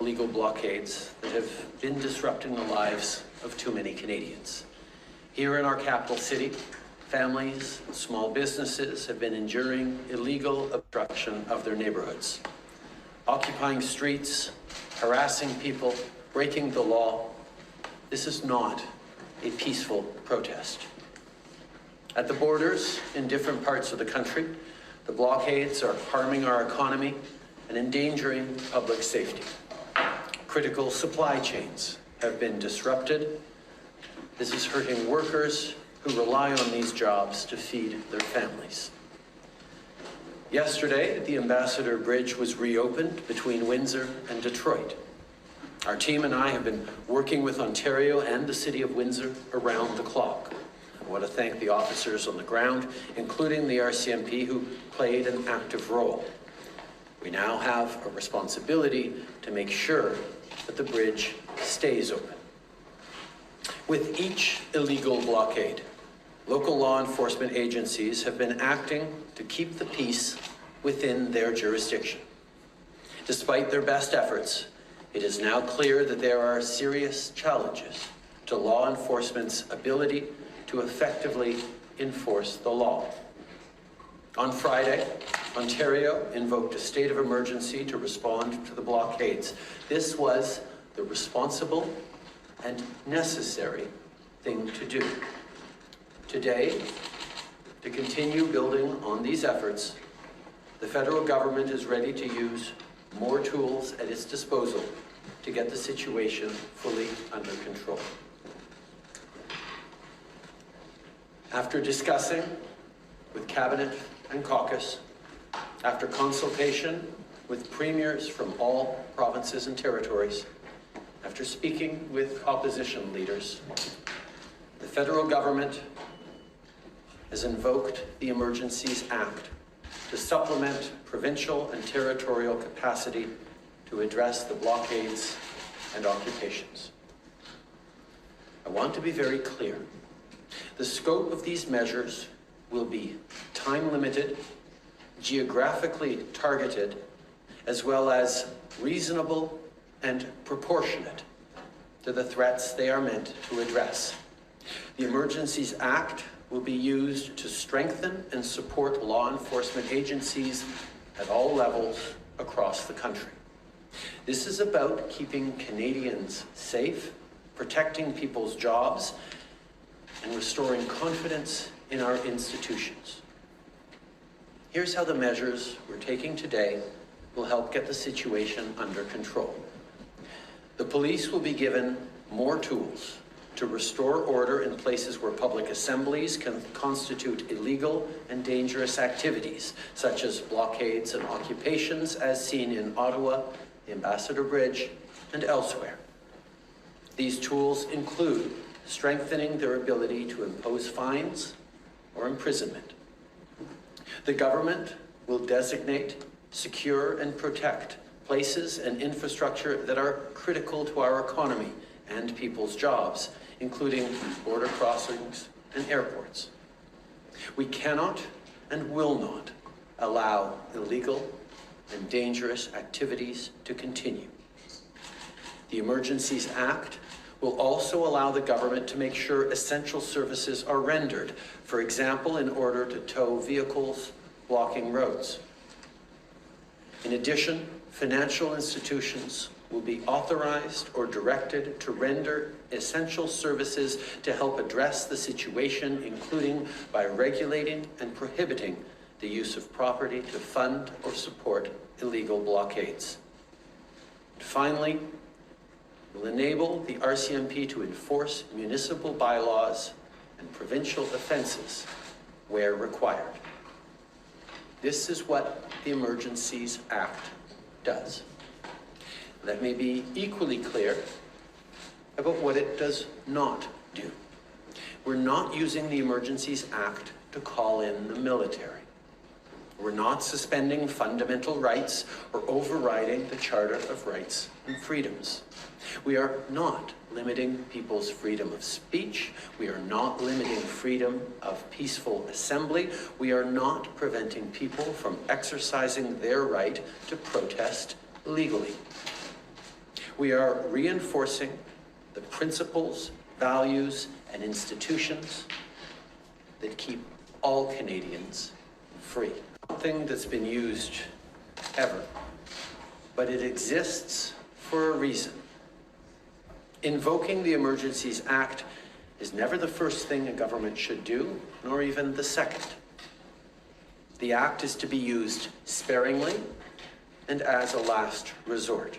illegal blockades that have been disrupting the lives of too many Canadians. Here in our capital city, families and small businesses have been enduring illegal obstruction of their neighborhoods, occupying streets, harassing people, breaking the law. This is not a peaceful protest. At the borders in different parts of the country, the blockades are harming our economy and endangering public safety. Critical supply chains have been disrupted. This is hurting workers who rely on these jobs to feed their families. Yesterday, the Ambassador Bridge was reopened between Windsor and Detroit. Our team and I have been working with Ontario and the City of Windsor around the clock. I want to thank the officers on the ground, including the RCMP, who played an active role. We now have a responsibility to make sure that the bridge stays open. With each illegal blockade, local law enforcement agencies have been acting to keep the peace within their jurisdiction. Despite their best efforts, it is now clear that there are serious challenges to law enforcement's ability to effectively enforce the law. On Friday, Ontario invoked a state of emergency to respond to the blockades. This was the responsible and necessary thing to do. Today, to continue building on these efforts, the federal government is ready to use more tools at its disposal to get the situation fully under control. After discussing with Cabinet and caucus, after consultation with premiers from all provinces and territories, after speaking with opposition leaders, the federal government has invoked the Emergencies Act to supplement provincial and territorial capacity to address the blockades and occupations. I want to be very clear. The scope of these measures will be time-limited, geographically targeted, as well as reasonable and proportionate to the threats they are meant to address. The Emergencies Act will be used to strengthen and support law enforcement agencies at all levels across the country. This is about keeping Canadians safe, protecting people's jobs, and restoring confidence in our institutions. Here's how the measures we're taking today will help get the situation under control. The police will be given more tools to restore order in places where public assemblies can constitute illegal and dangerous activities, such as blockades and occupations, as seen in Ottawa, the Ambassador Bridge, and elsewhere. These tools include strengthening their ability to impose fines or imprisonment. The government will designate, secure, and protect places and infrastructure that are critical to our economy and people's jobs, including border crossings and airports. We cannot and will not allow illegal and dangerous activities to continue. The Emergencies Act will also allow the government to make sure essential services are rendered, for example, in order to tow vehicles blocking roads. In addition, financial institutions will be authorized or directed to render essential services to help address the situation, including by regulating and prohibiting the use of property to fund or support illegal blockades. Finally, will enable the RCMP to enforce municipal bylaws and provincial offenses where required. This is what the Emergencies Act does. Let me be equally clear about what it does not do. We're not using the Emergencies Act to call in the military. We're not suspending fundamental rights or overriding the Charter of Rights and Freedoms. We are not limiting people's freedom of speech. We are not limiting freedom of peaceful assembly. We are not preventing people from exercising their right to protest legally. We are reinforcing the principles, values, and institutions that keep all Canadians free. Something that's been used ever, but it exists for a reason. Invoking the Emergencies Act is never the first thing a government should do, nor even the second. The Act is to be used sparingly and as a last resort.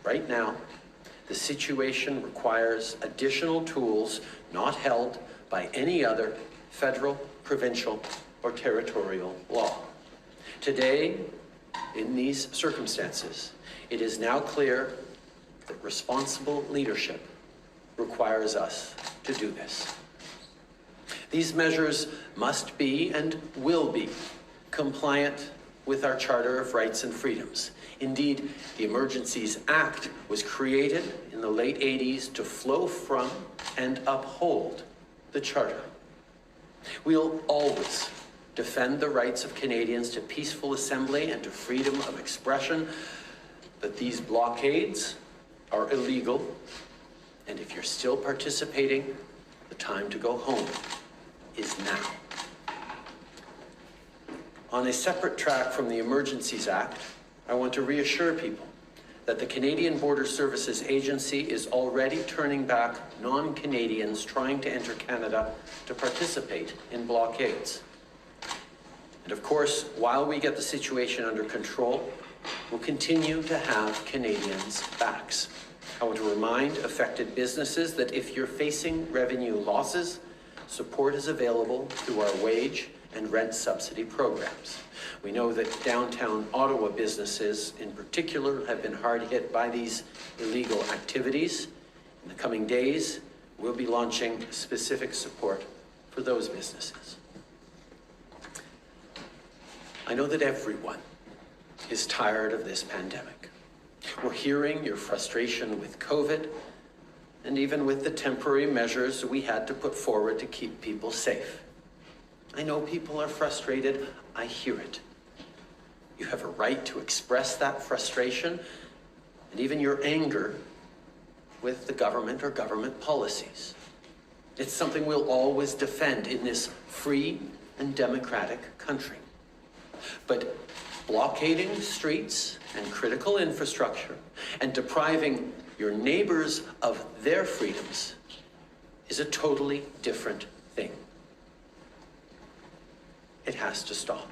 Right now, the situation requires additional tools not held by any other federal, provincial, or territorial law. Today, in these circumstances, it is now clear that responsible leadership requires us to do this. These measures must be and will be compliant with our Charter of Rights and Freedoms. Indeed, the Emergencies Act was created in the late 80s to flow from and uphold the Charter. We'll always defend the rights of Canadians to peaceful assembly and to freedom of expression, but these blockades are illegal, and if you're still participating, the time to go home is now. On a separate track from the Emergencies Act, I want to reassure people that the Canadian Border Services Agency is already turning back non-Canadians trying to enter Canada to participate in blockades. And of course, while we get the situation under control, we'll continue to have Canadians' backs. I want to remind affected businesses that if you're facing revenue losses, support is available through our wage and rent subsidy programs. We know that downtown Ottawa businesses in particular have been hard hit by these illegal activities. In the coming days, we'll be launching specific support for those businesses. I know that everyone is tired of this pandemic. We're hearing your frustration with COVID and even with the temporary measures we had to put forward to keep people safe. I know people are frustrated. I hear it. You have a right to express that frustration and even your anger with the government or government policies. It's something we'll always defend in this free and democratic country. But blockading streets and critical infrastructure and depriving your neighbors of their freedoms is a totally different thing. It has to stop.